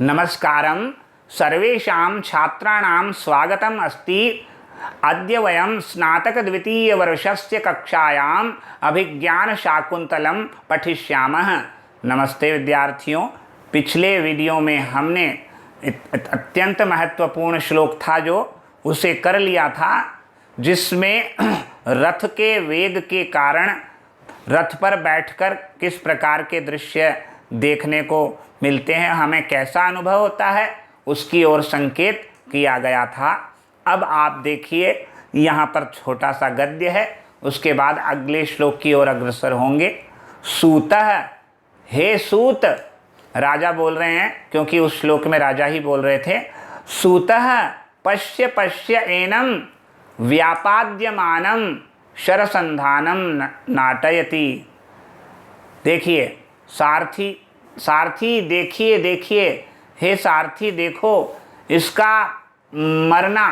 नमस्कारं सर्वेषां छात्राणां स्वागतम् अस्ति। अद्य वयं स्नातकद्वितीयवर्षस्य कक्षायाम् अभिज्ञानशाकुन्तलं पठिष्यामः। नमस्ते विद्यार्थियों, पिछले वीडियो में हमने अत्यंत महत्वपूर्ण श्लोक था जो उसे कर लिया था, जिसमें रथ के वेग के कारण रथ पर बैठकर किस प्रकार के दृश्य देखने को मिलते हैं, हमें कैसा अनुभव होता है, उसकी ओर संकेत किया गया था। अब आप देखिए, यहाँ पर छोटा सा गद्य है, उसके बाद अगले श्लोक की ओर अग्रसर होंगे। सूतः, हे सूत, राजा बोल रहे हैं क्योंकि उस श्लोक में राजा ही बोल रहे थे। सूतः पश्य पश्य एनम व्यापाद्यमानम शरसंधानम नाटयति। देखिए सारथी देखिए देखिए, हे सारथी देखो, इसका मरना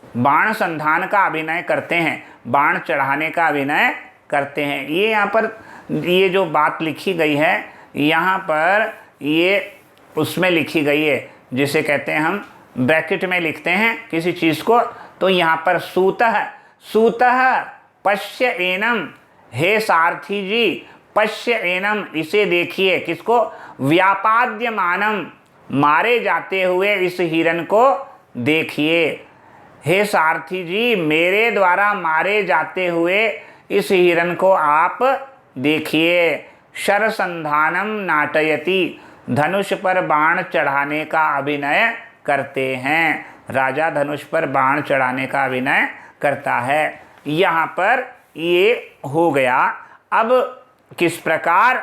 बाण संधान का अभिनय करते हैं, बाण चढ़ाने का अभिनय करते हैं। ये यहाँ पर ये जो बात लिखी गई है, यहाँ पर ये उसमें लिखी गई है जिसे कहते हैं हम ब्रैकेट में लिखते हैं किसी चीज़ को। तो यहाँ पर सूतः पश्य एनम, हे सारथी जी पश्य एनम, इसे देखिए, किसको? व्यापाद्यमानम, मारे जाते हुए इस हिरण को देखिए। हे सारथी जी, मेरे द्वारा मारे जाते हुए इस हिरण को आप देखिए। शरसंधानम नाटयति, धनुष पर बाण चढ़ाने का अभिनय करते हैं। राजा धनुष पर बाण चढ़ाने का अभिनय करता है। यहाँ पर ये हो गया। अब किस प्रकार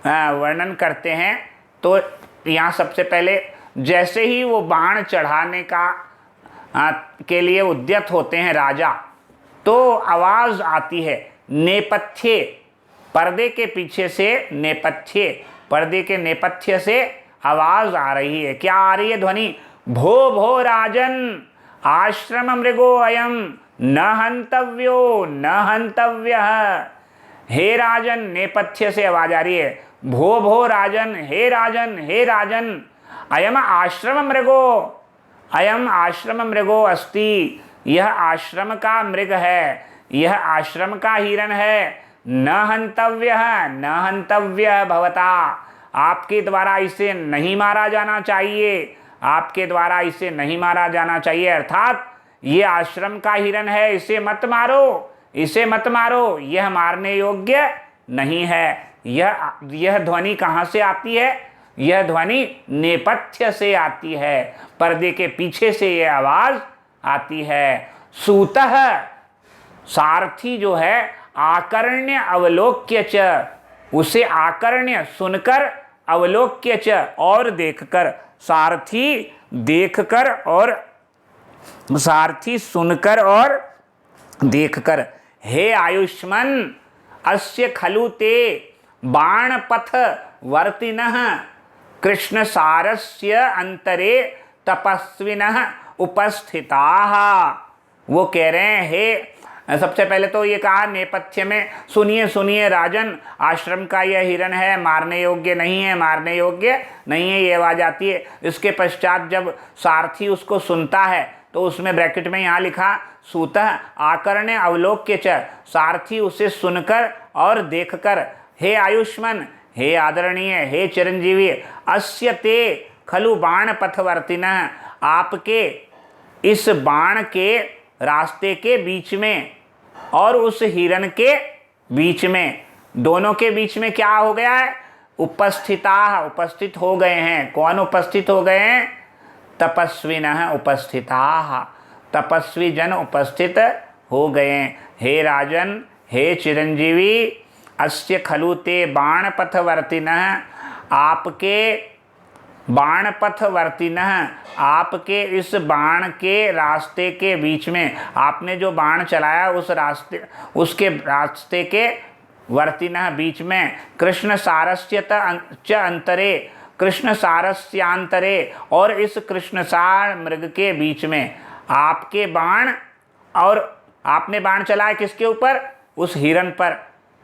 वर्णन करते हैं, तो यहाँ सबसे पहले जैसे ही वो बाण चढ़ाने का के लिए उद्यत होते हैं राजा, तो आवाज़ आती है नेपथ्य, पर्दे के पीछे से नेपथ्य, पर्दे के नेपथ्य से आवाज़ आ रही है। क्या आ रही है ध्वनि? भो भो राजन आश्रम मृगो अयम न हंतव्यो न हंतव्यः। हे राजन, नेपथ्य से आवाज आ रही है। भो भो राजन, हे राजन, हे राजन, अयम आश्रम मृगो, अयम आश्रम मृगो अस्ति, यह आश्रम का मृग है, यह आश्रम का हिरण है। न हंतव्यः न हंतव्यः भवता, आपके द्वारा इसे नहीं मारा जाना चाहिए, आपके द्वारा इसे नहीं मारा जाना चाहिए। अर्थात ये आश्रम का हिरण है, इसे मत मारो, इसे मत मारो, यह मारने योग्य नहीं है। यह ध्वनि कहाँ से आती है? यह ध्वनि नेपथ्य से आती है, पर्दे के पीछे से यह आवाज आती है। सूतः, सारथी जो है, आकर्ण्य अवलोक्य च, उसे आकर्ण्य सुनकर, अवलोक्य च और देखकर, सारथी देखकर और सारथी सुनकर और देखकर। हे आयुष्मन अस्य खलु ते बाणपथ वर्तिनः कृष्ण सारस्य अंतरे तपस्विनः उपस्थिताः। वो कह रहे हैं, हे, सबसे पहले तो ये कहा नेपथ्य में, सुनिए सुनिए राजन, आश्रम का यह हिरण है, मारने योग्य नहीं है, मारने योग्य नहीं है, ये आवाज आती है। इसके पश्चात जब सारथी उसको सुनता है तो उसमें ब्रैकेट में यहाँ लिखा सूतः आकर्ण्य अवलोक्य च, सारथी उसे सुनकर और देखकर। हे आयुष्मन, हे आदरणीय, हे चिरंजीवी, अस्य ते खलु बाण पथवर्तिनः, आपके इस बाण के रास्ते के बीच में और उस हिरण के बीच में, दोनों के बीच में क्या हो गया है? उपस्थिताः, उपस्थित हो गए हैं। कौन उपस्थित हो गए हैं? तपस्विनः उपस्थिताः, तपस्वी जन उपस्थित हो गए। हे राजन, हे चिरंजीवी, अस्य खलु ते बाणपथवर्तिनः, आपके बाणपथवर्तिनः, आपके इस बाण के रास्ते के बीच में, आपने जो बाण चलाया उस रास्ते, उसके रास्ते के वर्तिनः बीच में, कृष्ण सारस्य च अंतरे, कृष्ण सारस्यांतरे, और इस कृष्णसार मृग के बीच में आपके बाण, और आपने बाण चलाया किसके ऊपर? उस हिरण पर।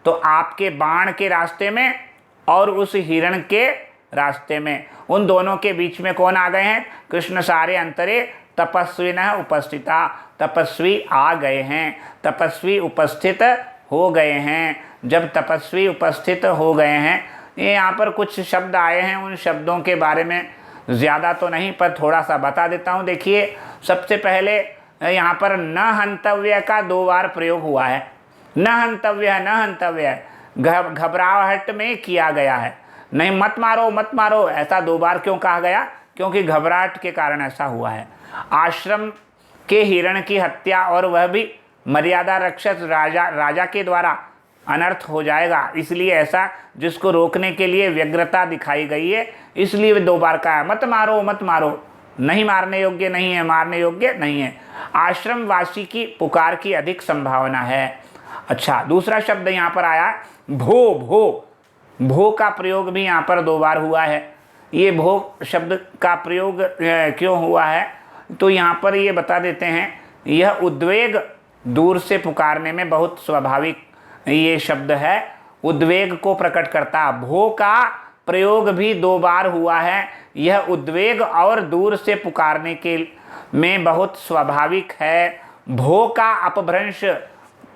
तो आपके बाण के रास्ते में और उस हिरण के रास्ते में। उन दोनों के बीच में कौन आ गए हैं? कृष्ण सारे अंतरे तपस्विनः उपस्थिता, तपस्वी आ गए हैं, तपस्वी उपस्थित हो गए हैं। जब तपस्वी उपस्थित हो गए हैं, ये यहाँ पर कुछ शब्द आए हैं, उन शब्दों के बारे में ज़्यादा तो नहीं पर थोड़ा सा बता देता हूँ। देखिए, सबसे पहले यहाँ पर न हंतव्य का 2 बार प्रयोग हुआ है। न हंतव्य, न हंतव्य घबराहट में किया गया है। नहीं, मत मारो मत मारो, ऐसा 2 बार क्यों कहा गया? क्योंकि घबराहट के कारण ऐसा हुआ है। आश्रम के हिरण की हत्या, और वह भी मर्यादा रक्षक राजा के द्वारा, अनर्थ हो जाएगा, इसलिए ऐसा जिसको रोकने के लिए व्यग्रता दिखाई गई है, इसलिए 2 बार कहा मत मारो मत मारो। नहीं, मारने योग्य नहीं है, मारने योग्य नहीं है। आश्रम वासी की पुकार की अधिक संभावना है। अच्छा, दूसरा शब्द यहाँ पर आया भो। भो, भो का प्रयोग भी यहाँ पर 2 बार हुआ है। ये भो शब्द का प्रयोग क्यों हुआ है, तो यहाँ पर ये बता देते हैं। यह उद्वेग दूर से पुकारने में बहुत स्वाभाविक ये शब्द है, उद्वेग को प्रकट करता। भो का प्रयोग भी 2 बार हुआ है। यह उद्वेग और दूर से पुकारने के में बहुत स्वाभाविक है। भो का अपभ्रंश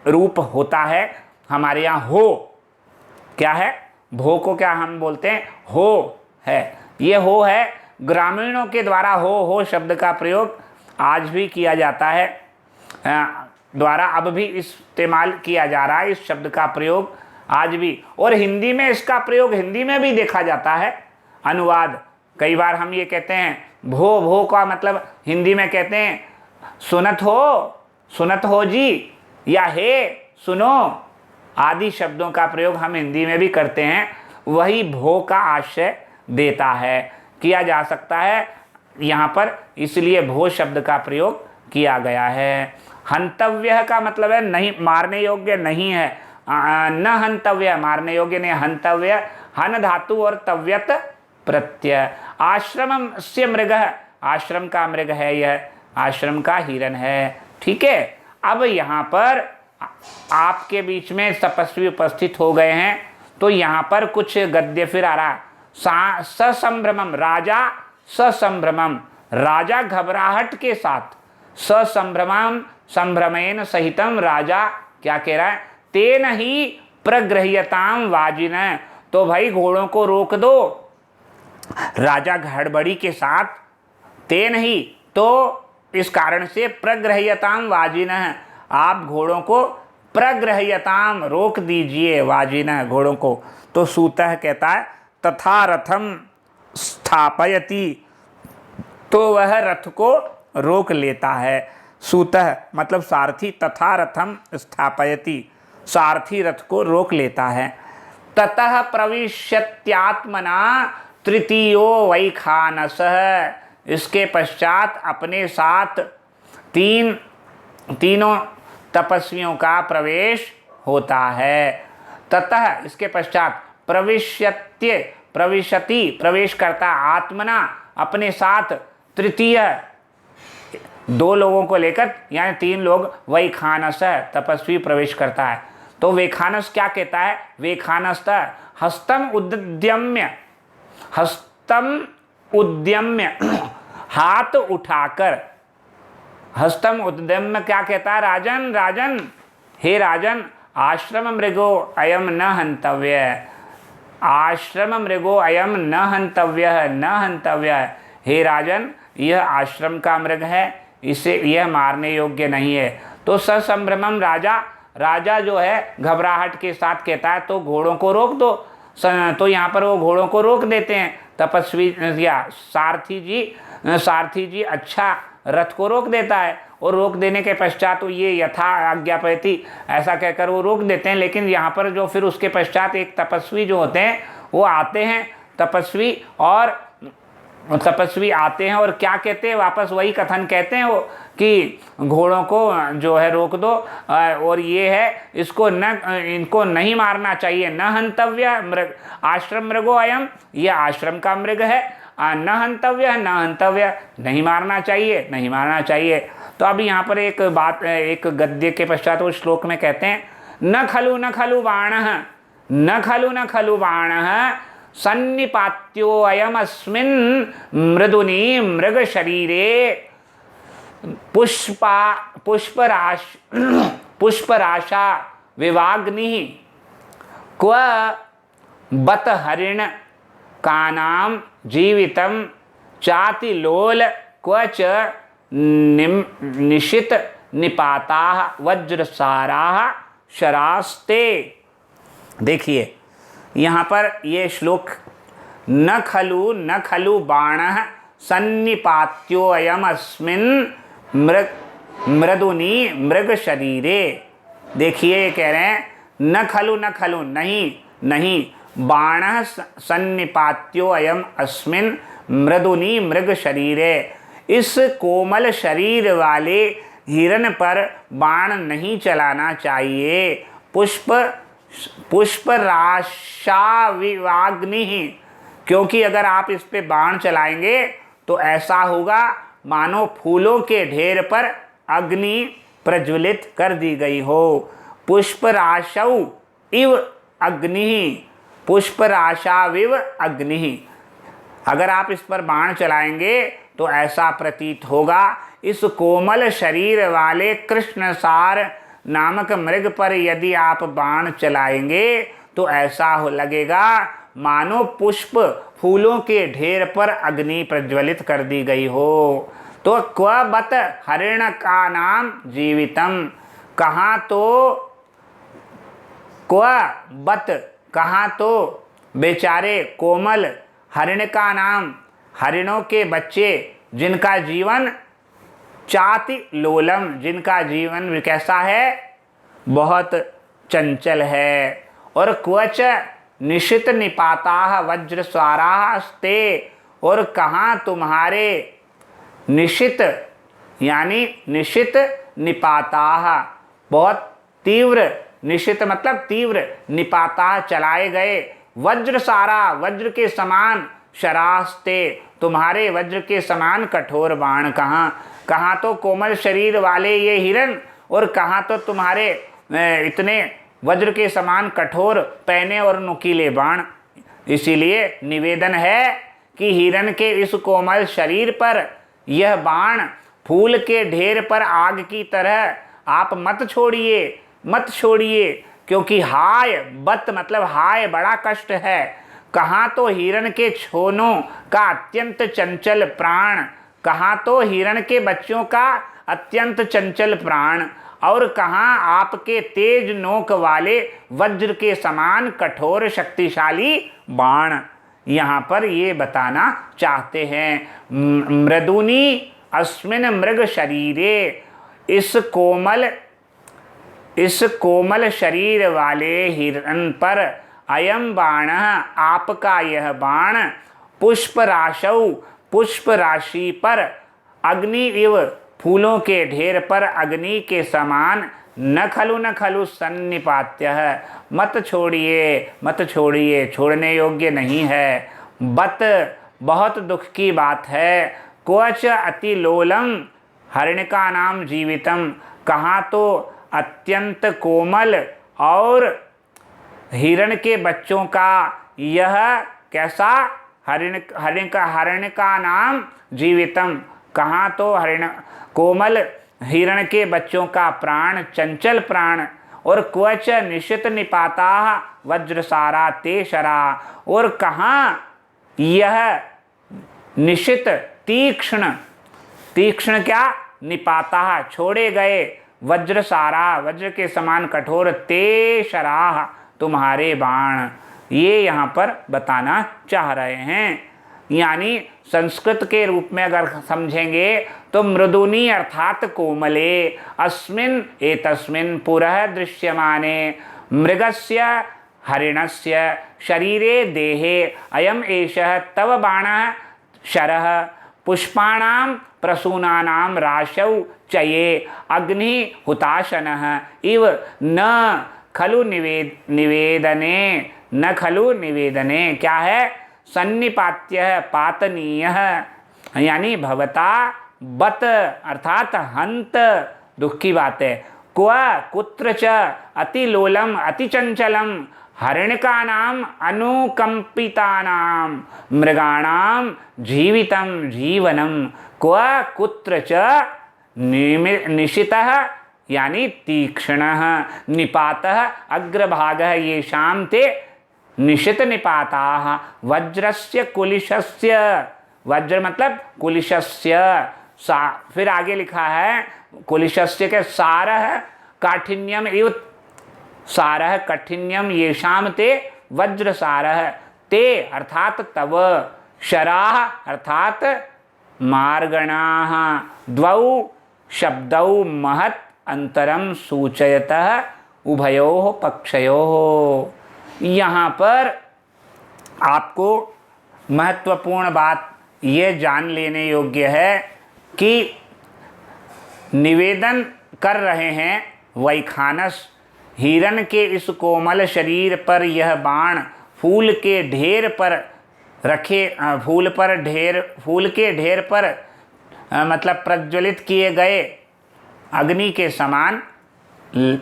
रूप होता है हमारे यहाँ हो। क्या है? भो को क्या हम बोलते हैं? हो है। ये हो है, ग्रामीणों के द्वारा हो शब्द का प्रयोग आज भी किया जाता है, द्वारा अब भी इस्तेमाल किया जा रहा है इस शब्द का प्रयोग आज भी। और हिंदी में इसका प्रयोग हिंदी में भी देखा जाता है। अनुवाद, कई बार हम ये कहते हैं भो, भो का मतलब हिंदी में कहते हैं सुनत हो जी, या हे सुनो आदि शब्दों का प्रयोग हम हिंदी में भी करते हैं। वही भो का आशय देता है, किया जा सकता है यहाँ पर, इसलिए भो शब्द का प्रयोग किया गया है। हंतव्य का मतलब है नहीं, मारने योग्य नहीं है। न हंतव्य, मारने योग्य नहीं। हंतव्य, हन धातु और तव्यत प्रत्यय। आश्रम से मृग, आश्रम का मृग है यह, आश्रम का हिरण है। ठीक है, अब यहाँ पर आपके बीच में तपस्वी उपस्थित हो गए हैं, तो यहाँ पर कुछ गद्य फिर आ रहा। ससंभ्रमम, राजा ससंभ्रमम, राजा घबराहट के साथ, ससंभ्रमम संभ्रमेन सहितम, राजा क्या कह रहा है? तेन ही प्रगृह्यताम वाजिन, तो भाई घोड़ों को रोक दो। राजा गड़बड़ी के साथ, तेन ही, तो इस कारण से प्रगृह्यताम वाजिन, आप घोड़ों को प्रगृह्यताम रोक दीजिए, वाजिन घोड़ों को। तो सूतः कहता है तथा रथम स्थापयति, तो वह रथ को रोक लेता है। सूतः मतलब सारथी, तथा रथम स्थापयति, सारथी रथ को रोक लेता है। ततः प्रविश्यत्यात्मना तृतीयो वैखानसः, इसके पश्चात अपने साथ तीनों तपस्वियों का प्रवेश होता है। ततः इसके पश्चात प्रविशति प्रवेश करता, आत्मना अपने साथ, तृतीय 2 लोगों को लेकर, यानी 3 लोग, वैखानस तपस्वी प्रवेश करता है। तो वैखानस क्या कहता है? वैखानस हस्तम उद्यम्य हाथ उठाकर, हस्तम उद्यम्य क्या कहता है? राजन राजन, हे राजन, आश्रम मृगो अयम न हंतव्य, आश्रम मृगो अयम न हंतव्य, न हंतव्य, हे राजन, यह आश्रम का मृग है, इसे यह मारने योग्य नहीं है। तो ससंभ्रमम, राजा जो है घबराहट के साथ कहता है तो घोड़ों को रोक दो। तो यहाँ पर वो घोड़ों को रोक देते हैं तपस्वी या सारथी जी अच्छा रथ को रोक देता है, और रोक देने के पश्चात तो ये यथा आज्ञापयति ऐसा कहकर वो रोक देते हैं। लेकिन यहाँ पर जो फिर उसके पश्चात एक तपस्वी जो होते हैं वो आते हैं, तपस्वी आते हैं और क्या कहते हैं? वापस वही कथन कहते हैं वो कि घोड़ों को जो है रोक दो, और ये है इनको नहीं मारना चाहिए। न हंतव्य मृग, आश्रम मृगो अयम, यह आश्रम का मृग है। न हंतव्य, न हंतव्य, नहीं मारना चाहिए, नहीं मारना चाहिए। तो अब यहाँ पर एक गद्य के पश्चात वो श्लोक में कहते हैं न खलु बाणः, न खलु बाणः सन्निपात्यो अयमस्मिन् मृदुनि मृग शरीरे पुष्पराशा विवाग्नि क्व बत हरिण कानाम जीवितम चाति लोल क्व च निशित निपाता वज्रसारा शरास्ते। देखिए यहाँ पर ये श्लोक न खलु बाणः सन्निपात्यो अयम अस्मिन् मृदुनि मृग शरीरे। देखिए ये कह रहे हैं न खलु नहीं बाणः सन्निपात्यो अयम अस्मिन् मृदुनि मृग शरीरे। इस कोमल शरीर वाले हिरण पर बाण नहीं चलाना चाहिए। पुष्पराशाविवाग्नि, क्योंकि अगर आप इस पे बाण चलाएंगे तो ऐसा होगा मानो फूलों के ढेर पर अग्नि प्रज्वलित कर दी गई हो। पुष्पराशौ इव अग्नि, पुष्पराशाविव अग्नि। अगर आप इस पर बाण चलाएंगे तो ऐसा प्रतीत होगा इस कोमल शरीर वाले कृष्णसार नामक मृग पर यदि आप बाण चलाएंगे तो ऐसा लगेगा मानो पुष्प फूलों के ढेर पर अग्नि प्रज्वलित कर दी गई हो। तो क्व बत हरिण का नाम जीवितम, कहाँ तो क्व बत, कहाँ तो बेचारे कोमल हरिण का नाम, हरिणों के बच्चे जिनका जीवन चाति लोलम, जिनका जीवन कैसा है, बहुत चंचल है। और क्वच निशित निपाता वज्रस्वारास्ते, और कहाँ तुम्हारे निशित यानी निशित निपाता, बहुत तीव्र, निशित मतलब तीव्र, निपाता चलाए गए, वज्रसारा वज्र के समान, शरास्ते तुम्हारे वज्र के समान कठोर बाण। कहाँ तो कोमल शरीर वाले ये हिरण, और कहाँ तो तुम्हारे इतने वज्र के समान कठोर पैने और नुकीले बाण। इसीलिए निवेदन है कि हिरण के इस कोमल शरीर पर यह बाण फूल के ढेर पर आग की तरह आप मत छोड़िए, क्योंकि हाय बत मतलब हाय बड़ा कष्ट है। कहाँ तो हिरण के छोनों का अत्यंत चंचल प्राण, कहाँ तो हिरण के बच्चों का अत्यंत चंचल प्राण, और कहाँ आपके तेज नोक वाले वज्र के समान कठोर शक्तिशाली बाण। यहाँ पर ये बताना चाहते हैं मृदुनि अस्मिन मृग शरीरे, इस कोमल शरीर वाले हिरण पर अयम बाण, आपका यह बाण, पुष्पराशौ पुष्प राशि पर, अग्नि इव फूलों के ढेर पर अग्नि के समान, न खलु सन्निपात्यः, मत छोड़िए, छोड़ने योग्य नहीं है। बत बहुत दुख की बात है, क्वच अति लोलम हरिण का नाम जीवितम, कहाँ तो अत्यंत कोमल और हिरण के बच्चों का यह कैसा हरिण का नाम जीवितम, कहाँ तो कोमल हिरण के बच्चों का प्राण चंचल प्राण, और क्वच निशित निपाता वज्रसारा ते शरा, और कहाँ यह निशित तीक्ष्ण क्या, निपाता छोड़े गए, वज्रसारा वज्र के समान कठोर, ते शराह तुम्हारे बाण। ये यहाँ पर बताना चाह रहे हैं। यानी संस्कृत के रूप में अगर समझेंगे तो मृदुनि अर्थात कोमले, अस्मिन् एतस्मिन् पुरः दृश्यमाने मृगस्य हरिणस्य शरीरे देहे अयम एषः तव बाणः शरः, पुष्पाणां प्रसूनानां राशौ चये अग्नि हुताशनः इव न खलु निवेदने, क्या है, सन्निपात्यः पातनीयः, यानी भवता बत अर्थात हंत, दुख की बात है, क्व कुत्र च अति लोलम अति चंचलम हरिणकानाम अनुकंपितानाम मृगाणाम जीवितं जीवनम क्व कुत्र च निशितः यानी तीक्ष्णः निपातः अग्रभागः येषां ते निशित निपाताः वज्रस्य कुलिशस्य, वज्र मतलब कुलिशस्य, फिर आगे लिखा है कुलिशस्य के सारः काठिन्यम इव, सारः कठिन्यम येषाम ते वज्रसारः, ते अर्थात तव, शराः अर्थात मार्गणाः, द्वौ शब्दौ महत् अंतरम सूचयतः उभयोः पक्षयोः। यहाँ पर आपको महत्वपूर्ण बात ये जान लेने योग्य है कि निवेदन कर रहे हैं वैखानस, हिरण के इस कोमल शरीर पर यह बाण फूल के ढेर पर रखे, फूल के ढेर पर मतलब प्रज्वलित किए गए अग्नि के समान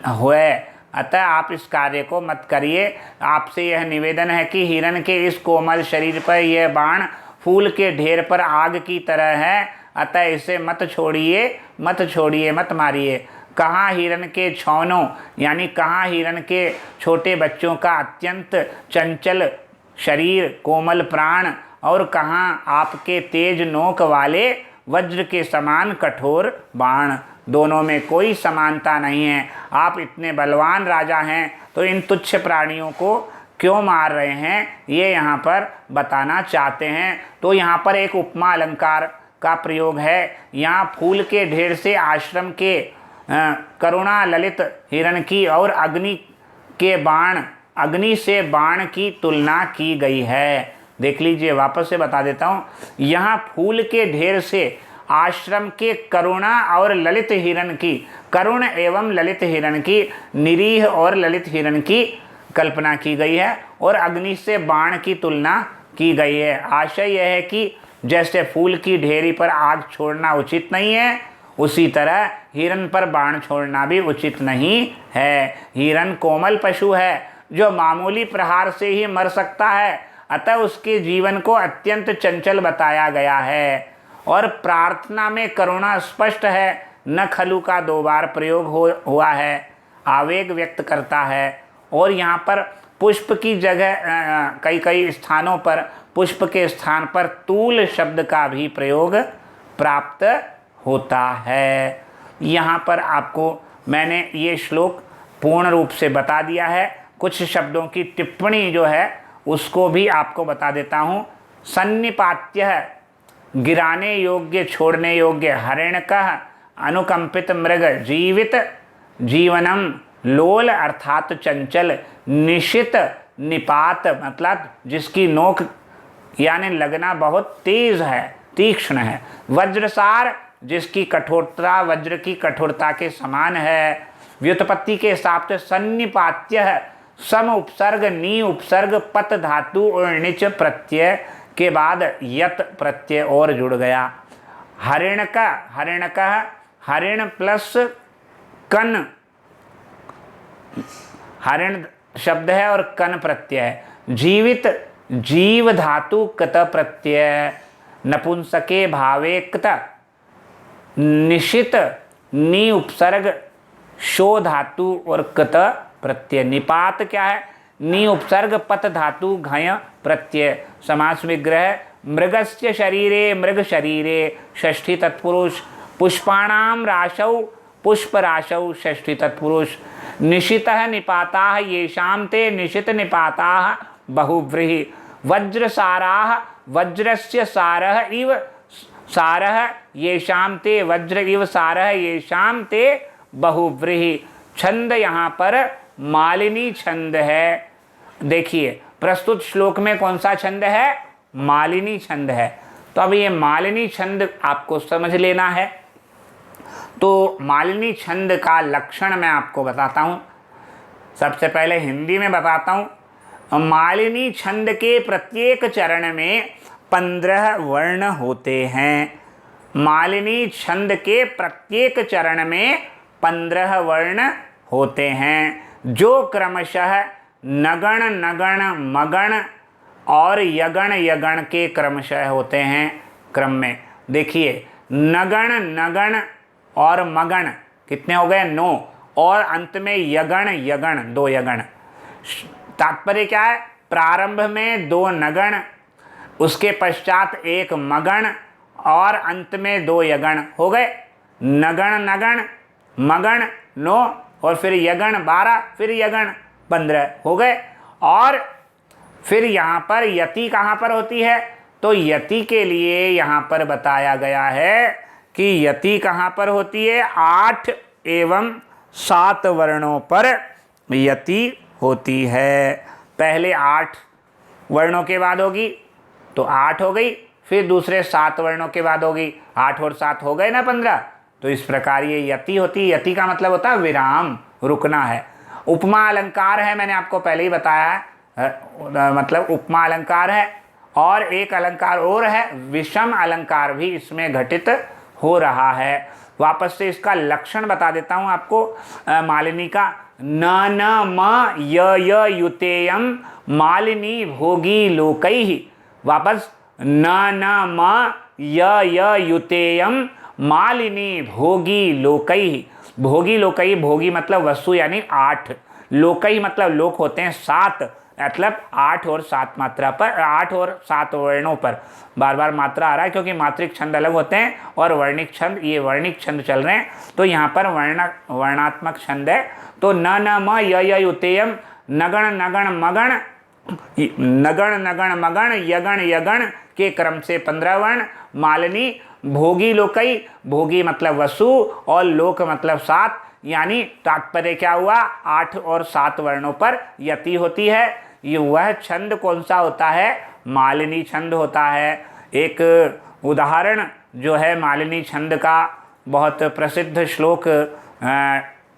हुए। अतः आप इस कार्य को मत करिए। आपसे यह निवेदन है कि हिरण के इस कोमल शरीर पर यह बाण फूल के ढेर पर आग की तरह है, अतः इसे मत छोड़िए, मत मारिए। कहाँ हिरण के छौनों यानी कहाँ हिरण के छोटे बच्चों का अत्यंत चंचल शरीर, कोमल प्राण, और कहाँ आपके तेज नोक वाले वज्र के समान कठोर बाण। दोनों में कोई समानता नहीं है। आप इतने बलवान राजा हैं तो इन तुच्छ प्राणियों को क्यों मार रहे हैं, ये यहाँ पर बताना चाहते हैं। तो यहाँ पर एक उपमा अलंकार का प्रयोग है। यहाँ फूल के ढेर से आश्रम के करुणा ललित हिरण की और अग्नि से बाण की तुलना की गई है। देख लीजिए, वापस से बता देता हूँ। यहाँ फूल के ढेर से आश्रम के करुणा और ललित हिरण की, करुण एवं ललित हिरण की, निरीह और ललित हिरण की कल्पना की गई है और अग्नि से बाण की तुलना की गई है। आशय यह है कि जैसे फूल की ढेरी पर आग छोड़ना उचित नहीं है, उसी तरह हिरण पर बाण छोड़ना भी उचित नहीं है। हिरण कोमल पशु है जो मामूली प्रहार से ही मर सकता है, अतः उसके जीवन को अत्यंत चंचल बताया गया है। और प्रार्थना में करुणा स्पष्ट है, न खलु का 2 बार प्रयोग हुआ है, आवेग व्यक्त करता है। और यहाँ पर पुष्प की जगह कई स्थानों पर पुष्प के स्थान पर तूल शब्द का भी प्रयोग प्राप्त होता है। यहाँ पर आपको मैंने ये श्लोक पूर्ण रूप से बता दिया है। कुछ शब्दों की टिप्पणी जो है उसको भी आपको बता देता हूँ। सन्निपात्य गिराने योग्य, छोड़ने योग्य, हरिणकः अनुकंपित मृग, जीवित जीवनम, लोल अर्थात चंचल, निशित निपात मतलब जिसकी नोक यानी लगना बहुत तेज है, तीक्ष्ण है, वज्रसार जिसकी कठोरता वज्र की कठोरता के समान है। व्युत्पत्ति के हिसाब से सन्निपात्य है, सम उपसर्ग, नी उपसर्ग, पत धातु और णिच प्रत्यय के बाद यत प्रत्यय और जुड़ गया। हरिणका, हरिणकः हरिण प्लस कन, हरिण शब्द है और कन प्रत्यय है। जीवित जीव धातु कत प्रत्यय, नपुंसके भावे कत, निशित नी उपसर्ग, शो धातु और कत प्रत्यय। निपात क्या है, नी उपसर्ग पत धातु घय प्रत्यय। समास विग्रह मृगस्य शरीरे मृग शरीरे षष्ठी तत्पुरुष, पुष्पाणाम राशौ पुष्प राशौ षष्ठी तत्पुरुष। निशितः निपाताः येषां ते निशित निपाताः बहुव्रीहि। वज्रसाराः वज्रस्य सारः इव सारः येषां ते वज्र इव सारः येषां ते बहुव्रीहि। छंद यहाँ पर मालिनी छंद है। देखिए प्रस्तुत श्लोक में कौन सा छंद है, मालिनी छंद है। तो अब ये मालिनी छंद आपको समझ लेना है। तो मालिनी छंद का लक्षण मैं आपको बताता हूँ। सबसे पहले हिंदी में बताता हूँ। मालिनी छंद के प्रत्येक चरण में 15 वर्ण होते हैं। मालिनी छंद के प्रत्येक चरण में 15 वर्ण होते हैं, जो क्रमशः नगण नगण मगण और यगण यगण के क्रमशः होते हैं क्रम में। देखिए नगण नगण और मगण कितने हो गए 9 और अंत में यगण यगण 2 यगण। तात्पर्य क्या है? प्रारंभ में 2 नगण, उसके पश्चात 1 मगण और अंत में 2 यगण हो गए। नगण नगण मगण 9 और फिर यगण 12 फिर यगण 15 हो गए। और फिर यहाँ पर यति कहाँ पर होती है? तो यति के लिए यहाँ पर बताया गया है कि यति कहाँ पर होती है? 8 एवं 7 वर्णों पर यति होती है। पहले 8 वर्णों के बाद होगी तो 8 हो गई, फिर दूसरे 7 वर्णों के बाद होगी, 8 और 7 हो गए ना 15। तो इस प्रकार ये यति होती है। यति का मतलब होता है विराम, रुकना है। उपमा अलंकार है, मैंने आपको पहले ही बताया है, मतलब उपमा अलंकार है। और एक अलंकार और है, विषम अलंकार भी इसमें घटित हो रहा है। वापस से इसका लक्षण बता देता हूँ आपको मालिनी का। न न म य युतेयम मालिनी भोगी लोकैः। वापस न न म य युतेयम मालिनी भोगी लोकैः। भोगी लोकैः, भोगी मतलब वस्तु यानी 8, लोकैः मतलब लोक होते हैं 7, मतलब 8 और 7 मात्रा पर, 8 और 7 वर्णों पर बार बार मात्रा आ रहा है क्योंकि मात्रिक छंद अलग होते हैं और वर्णिक छंद, ये वर्णिक छंद चल रहे हैं। तो यहाँ पर वर्णात्मक छंद है। तो न न म य युतेयम नगण नगण मगण, नगण नगण मगण यगण यगण के क्रम से 15 वर्ण। मालिनी भोगी लोकैः, भोगी मतलब वसु और लोक मतलब 7, यानी तात्पर्य क्या हुआ? 8 और 7 वर्णों पर यति होती है। ये वह छंद कौन सा होता है? मालिनी छंद होता है। एक उदाहरण जो है मालिनी छंद का, बहुत प्रसिद्ध श्लोक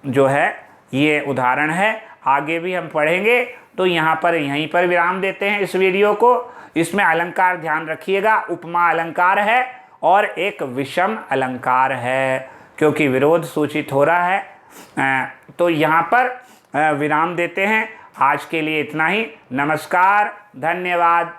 जो है ये उदाहरण है। आगे भी हम पढ़ेंगे। तो यहाँ पर यहीं पर विराम देते हैं इस वीडियो को। इसमें अलंकार ध्यान रखिएगा, उपमा अलंकार है और एक विषम अलंकार है, क्योंकि विरोध सूचित हो रहा है। तो यहाँ पर विराम देते हैं। आज के लिए इतना ही। नमस्कार, धन्यवाद।